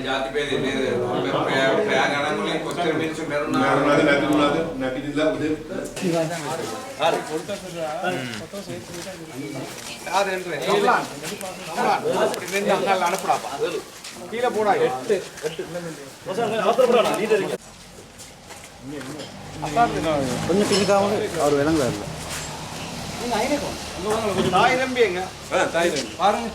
జాతి పేరు question means அனுப்புடா கீழே போடா கொஞ்சம் பின்னுக்காம அவர் விளங்குறாரு தாய் நம்பி எங்க தாய் நம்பி பாருங்க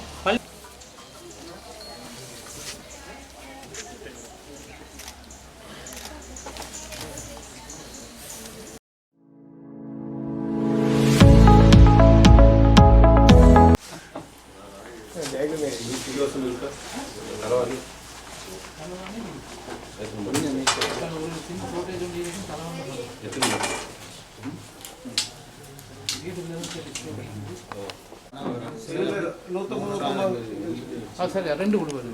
சரி ரெண்டு கொடுப்பாரு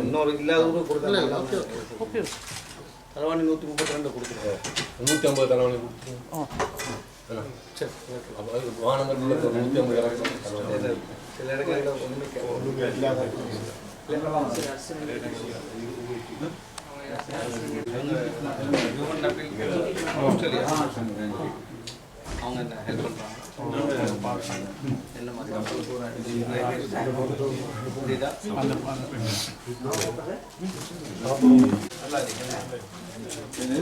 இன்னொரு இல்லாத கொடுத்தல ஓகே தலைவாணி 132 கொடுத்துருக்கோம் 150 தலைவாணி கொடுத்துருக்கோம் சரி வாகனங்கள் 150 சில இடங்களில் ஒன்றுமே இல்லாத அவங்க என்ன ஹெல்ப் பண்ணுறாங்க என்ன மாதிரி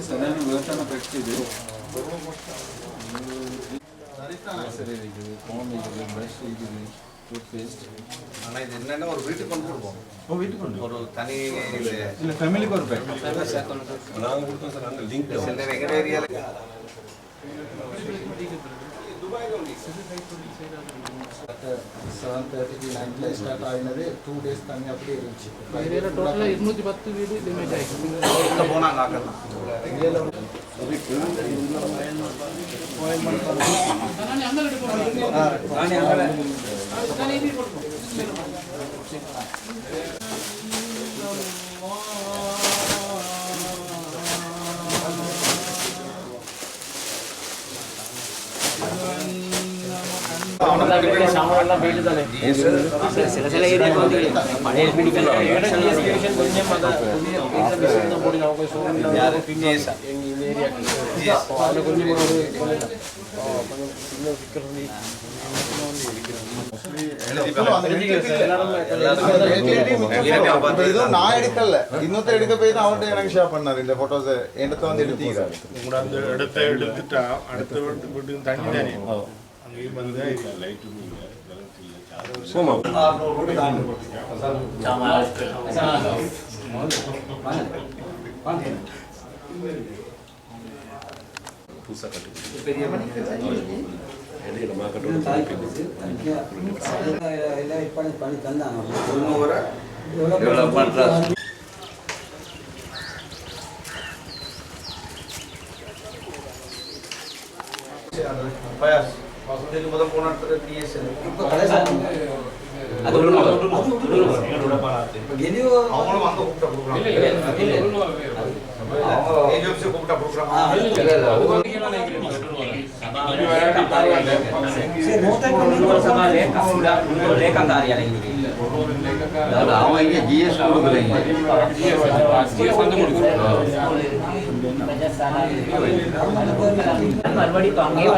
சாதாரண விவசாய பிரச்சனை சரி இருக்குது ஃபோன் இருக்குது ப்ரஷ் இருக்குது டூத்பேஸ்ட் ஆனால் இது என்னென்னா ஒரு வீட்டுக்கு கொண்டு கொடுப்போம் வீட்டுக்கு கொண்டு ஒரு தனி இல்லை ஃபேமிலிக்கு ஒரு பேக் நாங்கள் கொடுத்தோம் சார் நாங்கள் லிங்க் சில எங்கள் ஏரியாவில் ஸ்டார்ட் ஆகினது 2 days தண்ணி அப்படியே இருந்துச்சு ஏரியாவில் டோட்டலாக 210 வீடு டேமேஜ் ஆகிடுச்சு போனாங்க ஆக்கலாம் சில சில ஏரியாவுக்கு வந்து பழைய மெடிக்கல் கொஞ்சம் நான் எடுக்கல இன்னொருத்தர் எடுக்க போய் தான் அவன்கிட்ட எனக்கு ஷேர் பண்ணாரு இந்த போட்டோஸ் எடுத்து வந்து எடுத்தீங்க அந்த இடத்த எடுத்துட்டா அடுத்த வீட்டுக்கு தண்ணி தானே அங்கேயும் வந்து லைட்டு பண்ணி தந்தாங்க முதல் போன டிஎஸ்எல் அவங்களும் அங்க கூப்பிட்டா கொடுக்குறாங்க ஏஜென்சி கூப்பிட்டா கொடுக்குறாங்க அவங்க இங்கே ஜிஎஸ் கொடுக்குறீங்க மறுபடியும் அங்கேயே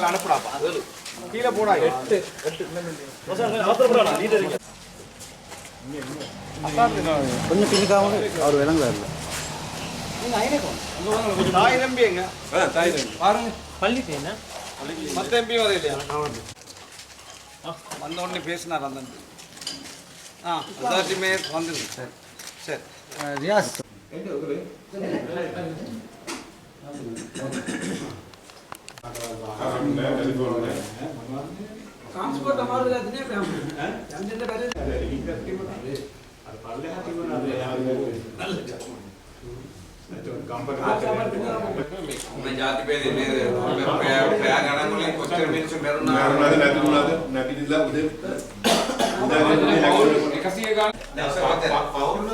அனுப்புடா கீழே போடா கொஞ்சம் பின்னுக்காம அவர் விளங்குறாரு தாய் நம்பி எங்க தாய் நம்பி பாருங்க பள்ளி தேனா மற்ற எம்பி வர இல்லையா வந்த உடனே பேசினார் அந்த எல்லாத்தையுமே வந்துடுது சரி சரி ரியாஸ் ट्रांसपोर्ट हमारे लिए नहीं මේ ಜಾති ભેදේ නේද? පෑ ගණන් වලින් කොච්චර මිනිස්සු මරුණා. මරුණාද නැති වුණාද? නැතිලා උදේ. උදේ 100 ගාන. පවුරුන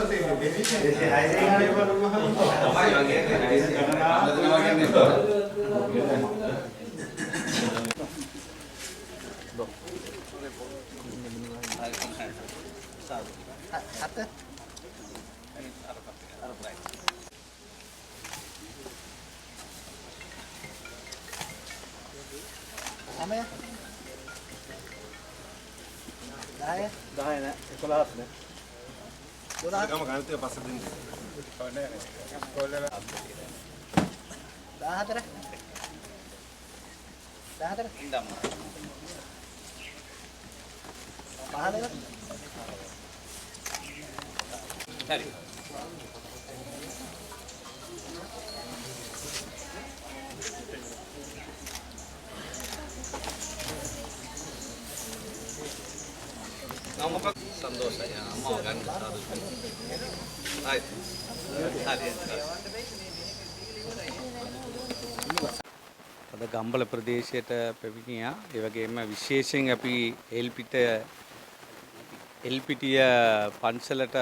சரி நமக்கு சந்தோஷம் அம்மா கண்டு ஆಯ್ತು අද ගම්බල ප්‍රදේශයට පැමිණියා. ඒ වගේම විශේෂයෙන් අපි එල්පිටිය පන්සලට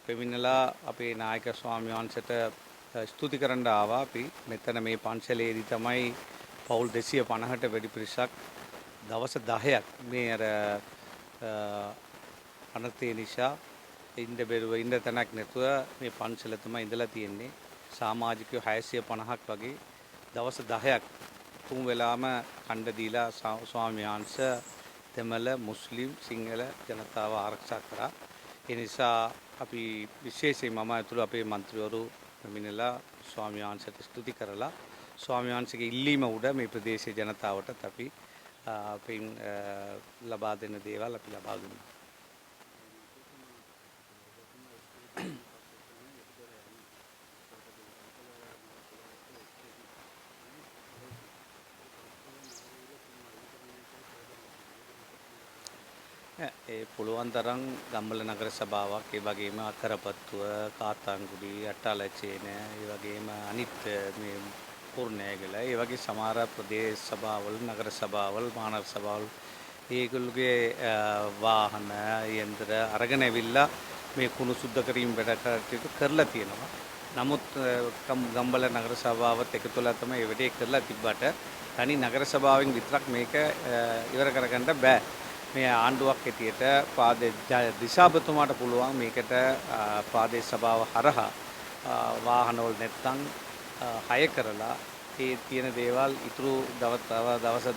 පැමිණලා අපේ නායක ස්වාමීන් වහන්සේට ස්තුති කරන්න ආවා. අපි මෙතන මේ පන්සලේදී තමයි පවුල් 250ට වැඩි පිරිසක් දවස් 10ක් මේ අර අනර්ථය නිසා ඉන්න තැනක් නැතුව මේ පන්සල තමයි ඉඳලා තියෙන්නේ. සමාජිකයෝ 650ක් වගේ දවස් 10ක් තුන් වෙලාම කණ්ඩ දීලා ස්වාමීන් වහන්සේ දෙමළ මුස්ලිම් සිංහල ජනතාව ආරක්ෂා කරා. ඒ නිසා අපි විශේෂයෙන් මම ඇතුළු අපේ മന്ത്രിවරු මෙමිනලා ස්වාමීන් වහන්සේට ස්තුති කරලා ස්වාමීන් වහන්සේගේ ඉල්ලීම උඩ මේ ප්‍රදේශයේ ජනතාවටත් අපි අපින් ලබා දෙන දේවල් අපි ලබා දුන්නා. ඒ පුළුවන් තරම් ගම්බල නගර සභාවක් ඒ වගේම අකරපත්තුව කාතාංගුඩි අට්ටාලචේන ඒ වගේම අනිත් මේ පුර්ණයගල ඒ වගේ සමහර ප්‍රදේශ සභාවල් නගර සභාවල් මානව සභාවල් ඒගොල්ලෝගේ වාහන යන්ත්‍ර අරගෙන ඇවිල්ලා මේ කුණු සුද්ධ කිරීම වැඩ කටයුතු කරලා තියෙනවා. නමුත් ගම්බල නගර සභාවත් එකතුලා තමයි මේ වැඩේ කරලා තිබ්බට තනි නගර සභාවෙන් විතරක් මේක ඉවර කරගන්න බෑ. මේ ආණ්ඩුවක් හැටියට දිසාපතිතුමාට පුළුවන් මේකට ප්‍රාදේශ සභාව හරහා වාහනවල නැත්තම් 6 කරලා ඒ තියෙන දේවල් ඉතුරු දවස්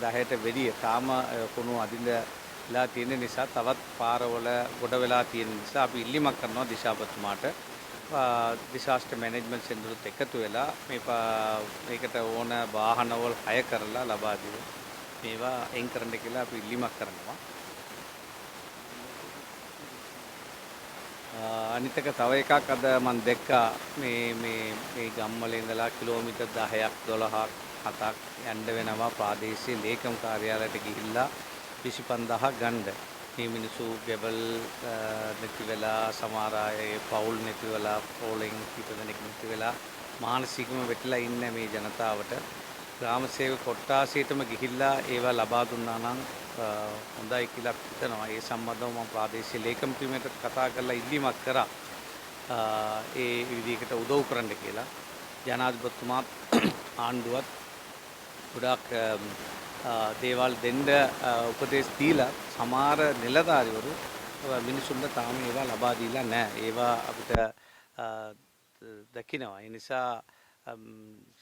10ට වැඩි තාම කුණු අදින්නලා තියෙන නිසා තවත් පාරවල ගොඩ වෙලා තියෙන නිසා අපි ඉල්ලීමක් කරනවා දිසාපතිතුමාට disaster management සෙන්ටරුත් එකතු වෙලා මේකට ඕන වාහනවල 6 කරලා ලබා දෙන්න. මේවා එන් කරන්න කියලා අපි ඉල්ලීමක් කරනවා. අනිත් එක තව එකක් අද මම දැක්කා මේ ගම්වල ඉඳලා කිලෝමීටර් 10ක් 12ක් 7ක් යන්න වෙනවා ප්‍රාදේශීය ලේකම් කාර්යාලයට ගිහිල්ලා 25000 ගන්න. මේ මිනිස්සු ගෙවල් නැති වෙලා සමහර අය පවුල් නැති වෙලා පවුලෙන් කීපදෙනෙක් නැති වෙලා මානසිකව වෙట్లా ඉන්න මේ ජනතාවට ග්‍රාම සේවක කොට්ටාසියටම ගිහිල්ලා ඒවා ලබා දුන්නා නම් හොඳයි කියලා හිතනවා. ඒ සම්බන්ධව මම ප්‍රාදේශීය ලේකම්තුමියට කතා කරලා ඉල්ලීමක් කරා. ඒ විදිහකට උදව් කරන්න කියලා. ජනාධිපතිතුමාත් ආණ්ඩුවත් ගොඩාක් දේවල් දෙන්න උපදෙස් දීලා සමහර නිලධාරිවරු මිනිසුන්ට තාම ඒවා ලබා දීලා නැහැ. ඒවා අපිට දකිනවා. ඒ නිසා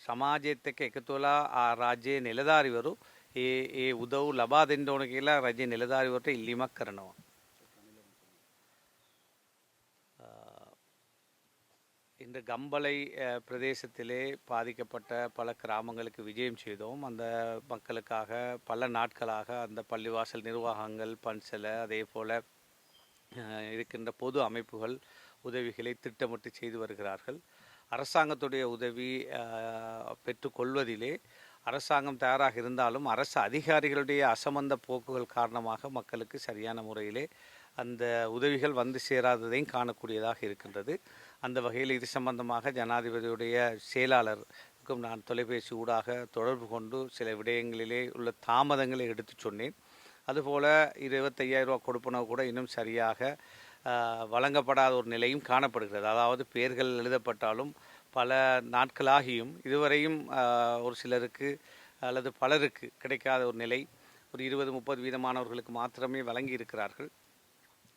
සමාජයේත් එක්ක එකතු වෙලා රාජ්‍යයේ නිලධාරිවරු ඒ උදව් ලබා දෙන්න ඕන කියලා රාජ්‍ය නිලධාරිවරුන්ට ඉල්ලීමක් කරනවා. இந்த கம்பளை பிரதேசத்திலே பாதிக்கப்பட்ட பல கிராமங்களுக்கு விஜயம் செய்தோம். அந்த மக்களுக்காக பல நாட்களாக அந்த பள்ளிவாசல் நிர்வாகங்கள் பன்சல அதே போல் இருக்கின்ற பொது அமைப்புகள் உதவிகளை திட்டமிட்டு செய்து வருகிறார்கள். அரசாங்கத்துடைய உதவி பெற்றுக்கொள்வதிலே அரசாங்கம் தயாராக இருந்தாலும் அரசு அதிகாரிகளுடைய அசமந்த போக்குகள் காரணமாக மக்களுக்கு சரியான முறையிலே அந்த உதவிகள் வந்து சேராததையும் காணக்கூடியதாக இருக்கின்றது. அந்த வகையில் இது சம்பந்தமாக ஜனாதிபதியுடைய செயலாளருக்கும் நான் தொலைபேசி ஊடாக தொடர்பு கொண்டு சில விடயங்களிலே உள்ள தாமதங்களை எடுத்து சொன்னேன். அதுபோல் 25,000 ரூபா கொடுப்பனவு கூட இன்னும் சரியாக வழங்கப்படாத ஒரு நிலையும் காணப்படுகிறது. அதாவது பெயர்கள் எழுதப்பட்டாலும் பல நாட்களாகியும் இதுவரையும் ஒரு சிலருக்கு அல்லது பலருக்கு கிடைக்காத ஒரு நிலை. ஒரு 20-30 வீதமானவர்களுக்கு மாத்திரமே வழங்கி இருக்கிறார்கள்.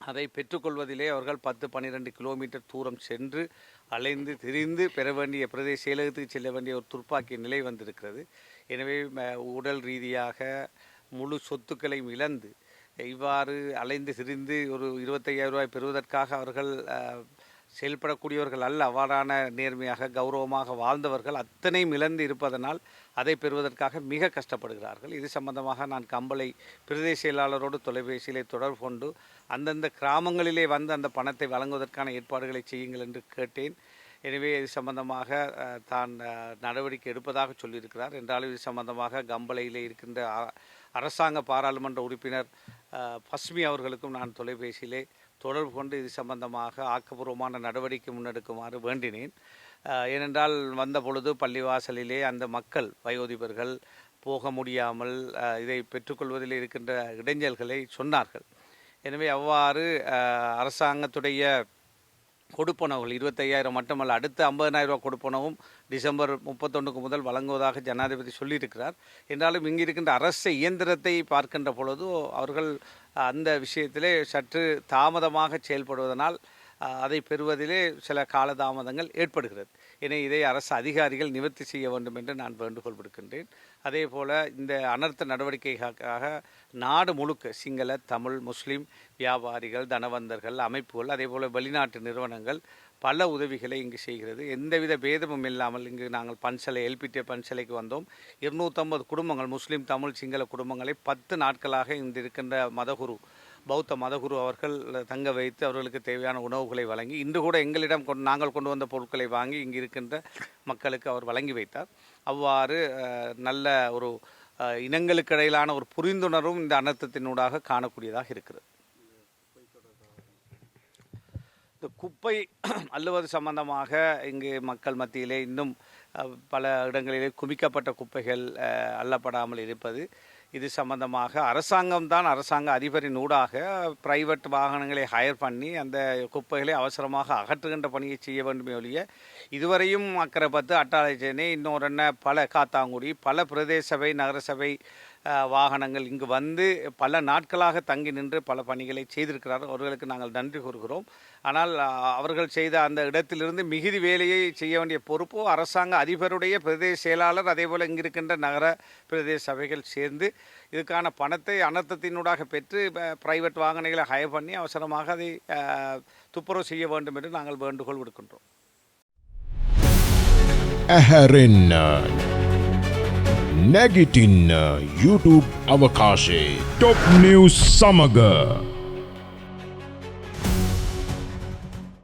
அதை பெற்றுக்கொள்வதிலே அவர்கள் 10-12 கிலோமீட்டர் தூரம் சென்று அலைந்து திரிந்து பெற வேண்டிய பிரதேச செயலகத்துக்கு செல்ல வேண்டிய ஒரு துர்ப்பாக்கிய நிலை வந்திருக்கிறது. எனவே உடல் ரீதியாக முழு சொத்துக்களையும் இழந்து இவ்வாறு அலைந்து திரிந்து ஒரு 25,000 ரூபாய் பெறுவதற்காக அவர்கள் செயல்படக்கூடியவர்கள் அல்ல. அவ்வாறான நேர்மையாக கௌரவமாக வாழ்ந்தவர்கள் அத்தனையும் இழந்து இருப்பதனால் அதை பெறுவதற்காக மிக கஷ்டப்படுகிறார்கள். இது சம்பந்தமாக நான் கம்பளை பிரதேச செயலாளரோடு தொலைபேசியிலே தொடர்பு கொண்டு அந்தந்த கிராமங்களிலே வந்து அந்த பணத்தை வழங்குவதற்கான ஏற்பாடுகளை செய்யுங்கள் என்று கேட்டேன். எனவே இது சம்பந்தமாக தான் நடவடிக்கை எடுப்பதாக சொல்லியிருக்கிறார். என்றாலும் இது சம்பந்தமாக கம்பளையிலே இருக்கின்ற அரசாங்க பாராளுமன்ற உறுப்பினர் பஸ்மி அவர்களுக்கும் நான் தொலைபேசியிலே தொடர்பு கொண்டு இது சம்பந்தமாக ஆக்கப்பூர்வமான நடவடிக்கை முன்னெடுக்குமாறு வேண்டினேன். ஏனென்றால் வந்த பொழுது பள்ளிவாசலிலே அந்த மக்கள் வயோதிபர்கள் போக முடியாமல் இதை பெற்றுக்கொள்வதில் இருக்கின்ற இடைஞ்சல்களை சொன்னார்கள். எனவே அவ்வாறு அரசாங்கத்துடைய கொடுப்பனவுகள் 25,000 மட்டுமல்ல, அடுத்த 50,000 ரூபா கொடுப்பனவும் டிசம்பர் 31 முதல் வழங்குவதாக ஜனாதிபதி சொல்லியிருக்கிறார். என்றாலும் இங்கு இருக்கின்ற அரசு இயந்திரத்தை பார்க்கின்ற பொழுது அவர்கள் அந்த விஷயத்திலே சற்று தாமதமாக செயல்படுவதனால் அதை பெறுவதிலே சில காலதாமதங்கள் ஏற்படுகிறது. என இதை அரசு அதிகாரிகள் நிவர்த்தி செய்ய வேண்டும் என்று நான் வேண்டுகோள் விடுக்கின்றேன். அதே போல் இந்த அனர்த்த நடவடிக்கைக்காக நாடு முழுக்க சிங்கள, தமிழ், முஸ்லீம் வியாபாரிகள், தனவந்தர்கள், அமைப்புகள், அதே போல் வெளிநாட்டு நிறுவனங்கள் பல உதவிகளை இங்கு செய்கிறது. எந்தவித பேதமும் இல்லாமல் இங்கு நாங்கள் பன்சலை எல்பிடி பன்சலைக்கு வந்தோம். 250 குடும்பங்கள், முஸ்லீம், தமிழ், சிங்கள குடும்பங்களை 10 நாட்களாக இங்கு இருக்கின்ற மதகுரு, பௌத்த மதகுரு அவர்கள் தங்க வைத்து அவர்களுக்கு தேவையான உணவுகளை வழங்கி இன்று கூட எங்களிடம் நாங்கள் கொண்டு வந்த பொருட்களை வாங்கி இங்கு இருக்கின்ற மக்களுக்கு அவர் வழங்கி வைத்தார். அவ்வாறு நல்ல ஒரு இனங்களுக்கு இடையிலான ஒரு புரிந்துணர்வும் இந்த அனர்த்தத்தினூடாக காணக்கூடியதாக இருக்கிறது. இந்த குப்பை அள்ளுவது சம்பந்தமாக இங்கு மக்கள் மத்தியிலே இன்னும் பல இடங்களிலே குமிக்கப்பட்ட குப்பைகள் அள்ளப்படாமல் இருப்பது, இது சம்பந்தமாக அரசாங்க அதிபரின் ஊடாக பிரைவேட் வாகனங்களை ஹயர் பண்ணி அந்த குப்பைகளை அவசரமாக அகற்றுகின்ற பணியை செய்ய வேண்டுமே ஒழிய இதுவரையும் அக்கரைப்பத்து, அட்டாளைச்சேனை, இன்னொரு பல காத்தாங்குடி, பல பிரதேச சபை, நகரசபை வாகனங்கள் இங்கு வந்து பல நாட்களாக தங்கி நின்று பல பணிகளை செய்திருக்கிறார்கள். அவர்களுக்கு நாங்கள் நன்றி கூறுகிறோம். ஆனால் அவர்கள் செய்த அந்த இடத்திலிருந்து மிகுதி வேலையை செய்ய வேண்டிய பொறுப்பு அரசாங்க அதிபருடைய பிரதேச செயலாளர், அதேபோல் இங்கிருக்கின்ற நகர பிரதேச சபைகள் சேர்ந்து இதுக்கான பணத்தை அனர்த்தத்தினூடாக பெற்று பிரைவேட் வாகனங்களை ஹயர் பண்ணி அவசரமாக அதை துப்புரவு செய்ய வேண்டும் என்று நாங்கள் வேண்டுகோள் விடுக்கின்றோம். Negitin YouTube Avakashe Top News Samaga